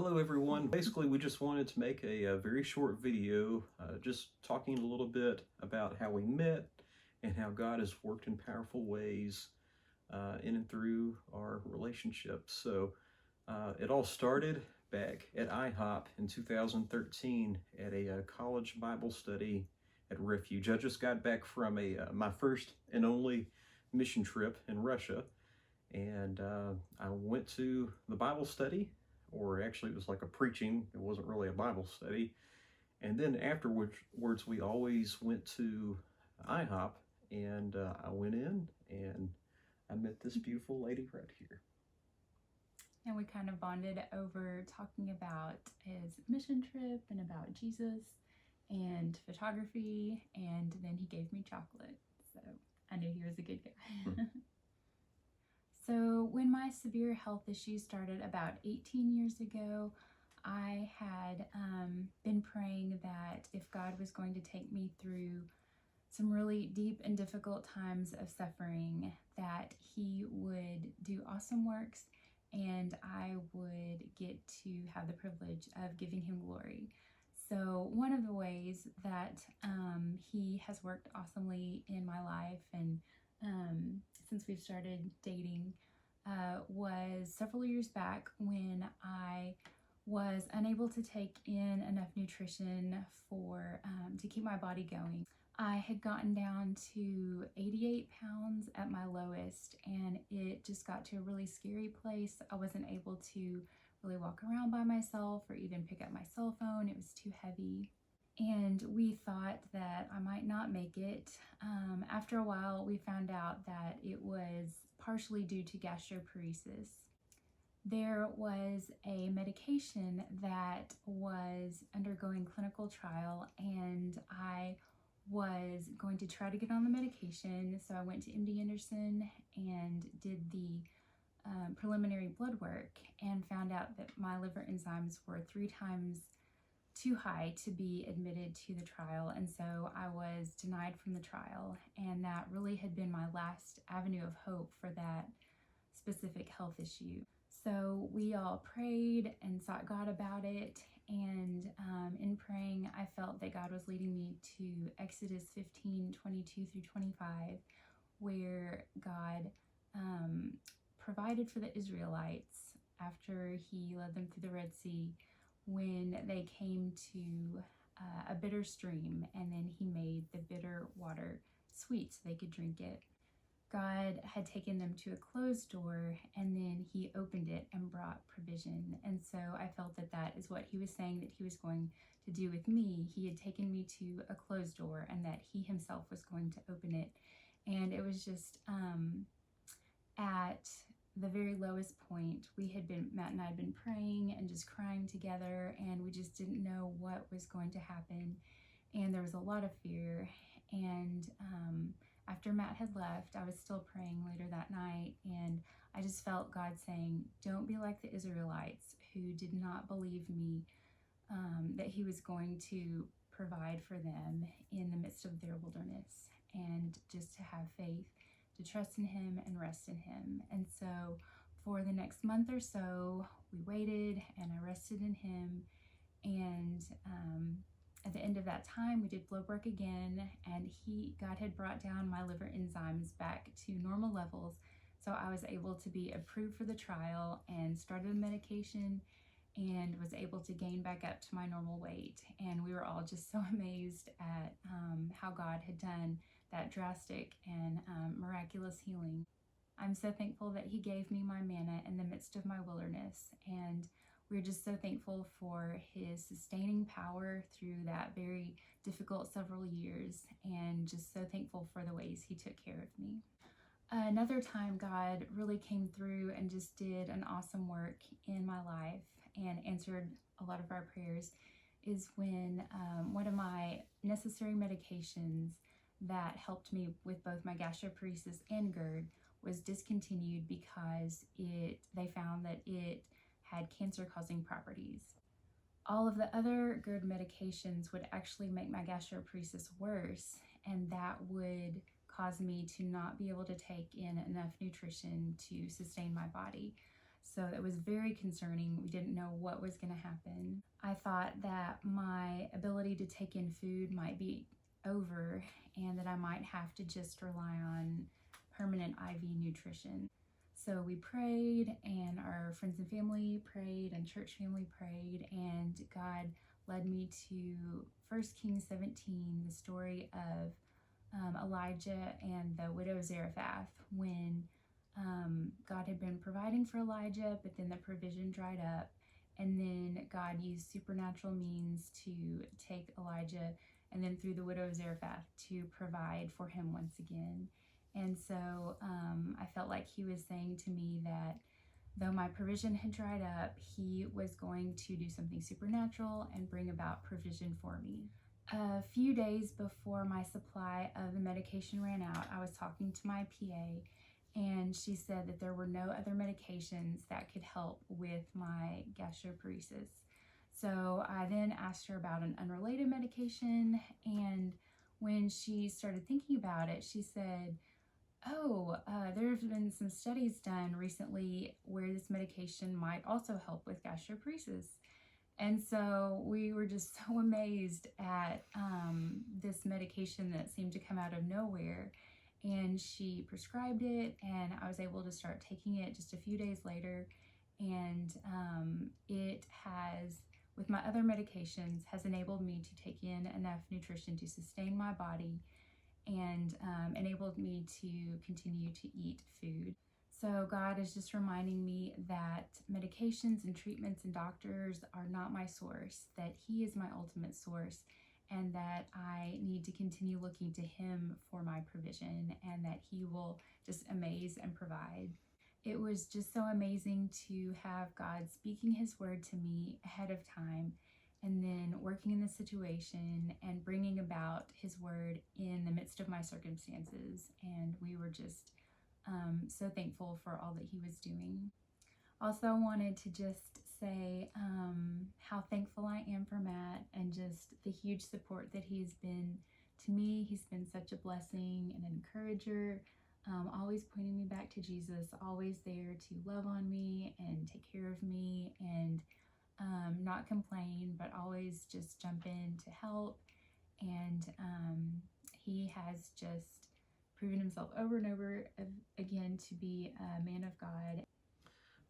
Hello everyone. Basically, we just wanted to make a very short video just talking a little bit about how we met and how God has worked in powerful ways in and through our relationship. So it all started back at IHOP in 2013 at a college Bible study at Refuge. I just got back from my first and only mission trip in Russia, and I went to the Bible study, or actually it was like a preaching. It wasn't really a Bible study. And then afterwards, we always went to IHOP, and I went in and I met this beautiful lady right here. And we kind of bonded over talking about his mission trip and about Jesus and photography, and then he gave me chocolate. So I knew he was a good guy. So when my severe health issues started about 18 years ago, I had been praying that if God was going to take me through some really deep and difficult times of suffering, that he would do awesome works and I would get to have the privilege of giving him glory. So one of the ways that he has worked awesomely in my life, and since we've started dating, was several years back when I was unable to take in enough nutrition for to keep my body going. I had gotten down to 88 pounds at my lowest, and it just got to a really scary place. I wasn't able to really walk around by myself or even pick up my cell phone. It was too heavy. And we thought that I might not make it. After a while, we found out that it was partially due to gastroparesis. There was a medication that was undergoing clinical trial, and I was going to try to get on the medication. So I went to MD Anderson and did the preliminary blood work and found out that my liver enzymes were 3 times too high to be admitted to the trial, and so I was denied from the trial, and that really had been my last avenue of hope for that specific health issue. So we all prayed and sought God about it, and in praying I felt that God was leading me to Exodus 15:22 through 25, where God provided for the Israelites after he led them through the Red Sea when they came to a bitter stream, and then he made the bitter water sweet so they could drink it. God had taken them to a closed door, and then he opened it and brought provision. And so I felt that that is what he was saying that he was going to do with me. He had taken me to a closed door, and that he himself was going to open it. And it was just at the very lowest point, Matt and I had been praying and just crying together, and we just didn't know what was going to happen. And there was a lot of fear. And after Matt had left, I was still praying later that night, and I just felt God saying, don't be like the Israelites who did not believe me, that he was going to provide for them in the midst of their wilderness, and just to have faith, to trust in him and rest in him. And so for the next month or so, we waited and I rested in him. And at the end of that time, we did blood work again, and God had brought down my liver enzymes back to normal levels. So I was able to be approved for the trial and started medication and was able to gain back up to my normal weight. And we were all just so amazed at how God had done that drastic and miraculous healing. I'm so thankful that he gave me my manna in the midst of my wilderness, and we're just so thankful for his sustaining power through that very difficult several years, and just so thankful for the ways he took care of me. Another time God really came through and just did an awesome work in my life and answered a lot of our prayers is when one of my necessary medications that helped me with both my gastroparesis and GERD was discontinued because they found that it had cancer-causing properties. All of the other GERD medications would actually make my gastroparesis worse, and that would cause me to not be able to take in enough nutrition to sustain my body. So it was very concerning. We didn't know what was going to happen. I thought that my ability to take in food might be over and that I might have to just rely on permanent IV nutrition. So we prayed, and our friends and family prayed, and church family prayed, and God led me to 1 Kings 17, the story of Elijah and the widow Zarephath, when God had been providing for Elijah, but then the provision dried up, and then God used supernatural means to take Elijah, and then through the widow Zarephath to provide for him once again. And so I felt like he was saying to me that though my provision had dried up, he was going to do something supernatural and bring about provision for me. A few days before my supply of the medication ran out, I was talking to my PA, and she said that there were no other medications that could help with my gastroparesis. So I then asked her about an unrelated medication, and when she started thinking about it, she said, there have been some studies done recently where this medication might also help with gastroparesis. And so we were just so amazed at this medication that seemed to come out of nowhere. And she prescribed it, and I was able to start taking it just a few days later. And it has, with my other medications, has enabled me to take in enough nutrition to sustain my body, and enabled me to continue to eat food. So God is just reminding me that medications and treatments and doctors are not my source, that He is my ultimate source, and that I need to continue looking to Him for my provision, and that He will just amaze and provide. It was just so amazing to have God speaking His word to me ahead of time, and then working in the situation and bringing about His word in the midst of my circumstances. And we were just so thankful for all that He was doing. Also wanted to just say how thankful I am for Matt, and just the huge support that he's been to me. He's been such a blessing and an encourager, always pointing me back to Jesus, always there to love on me and take care of me, and not complain, but always just jump in to help. And he has just proven himself over and over again to be a man of God.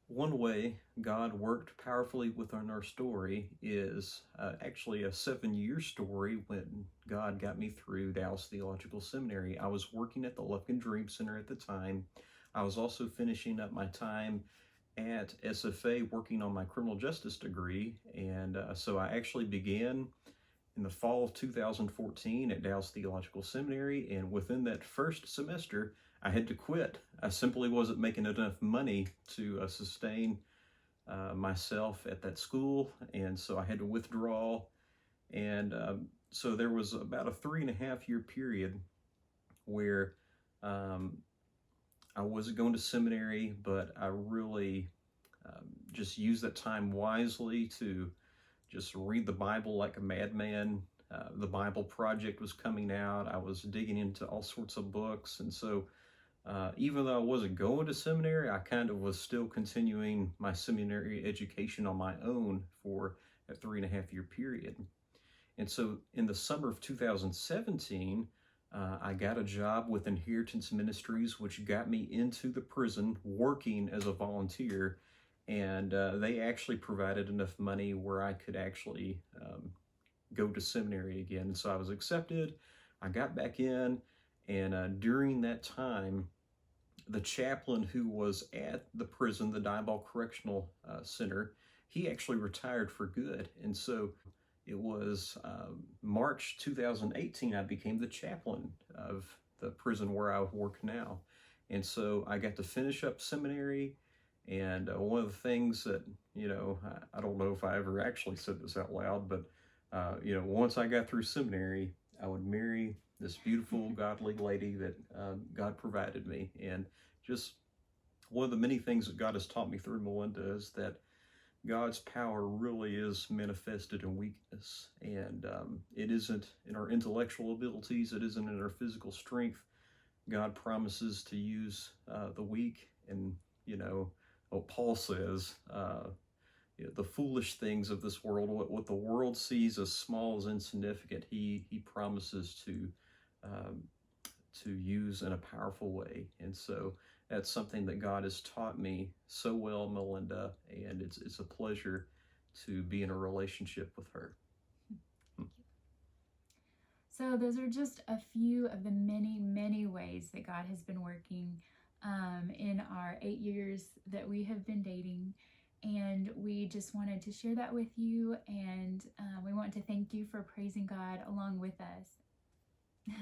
One way God worked powerfully within our story is actually a 7-year story when God got me through Dallas Theological Seminary. I was working at the Lufkin Dream Center at the time. I was also finishing up my time at SFA working on my criminal justice degree, and so I actually began in the fall of 2014 at Dallas Theological Seminary, and within that first semester I had to quit. I simply wasn't making enough money to sustain myself at that school, and so I had to withdraw. And so there was about a 3.5-year period where I wasn't going to seminary, but I really just used that time wisely to just read the Bible like a madman. The Bible Project was coming out. I was digging into all sorts of books. And so even though I wasn't going to seminary, I kind of was still continuing my seminary education on my own for a 3.5-year period. And so in the summer of 2017, I got a job with Inheritance Ministries, which got me into the prison working as a volunteer. And they actually provided enough money where I could actually go to seminary again. And so I was accepted. I got back in, and during that time, the chaplain who was at the prison, the Diboll Correctional Center, he actually retired for good. And so it was March 2018, I became the chaplain of the prison where I work now. And so I got to finish up seminary. And one of the things that, I don't know if I ever actually said this out loud, but, once I got through seminary, I would marry this beautiful, godly lady that God provided me. And just one of the many things that God has taught me through Melinda is that God's power really is manifested in weakness. And it isn't in our intellectual abilities. It isn't in our physical strength. God promises to use the weak and, well, Paul says, the foolish things of this world, what the world sees as small, as insignificant, he promises um, to use in a powerful way. And so that's something that God has taught me so well, Melinda, and it's a pleasure to be in a relationship with her. So those are just a few of the many, many ways that God has been working in our 8 years that we have been dating. And we just wanted to share that with you. And we want to thank you for praising God along with us.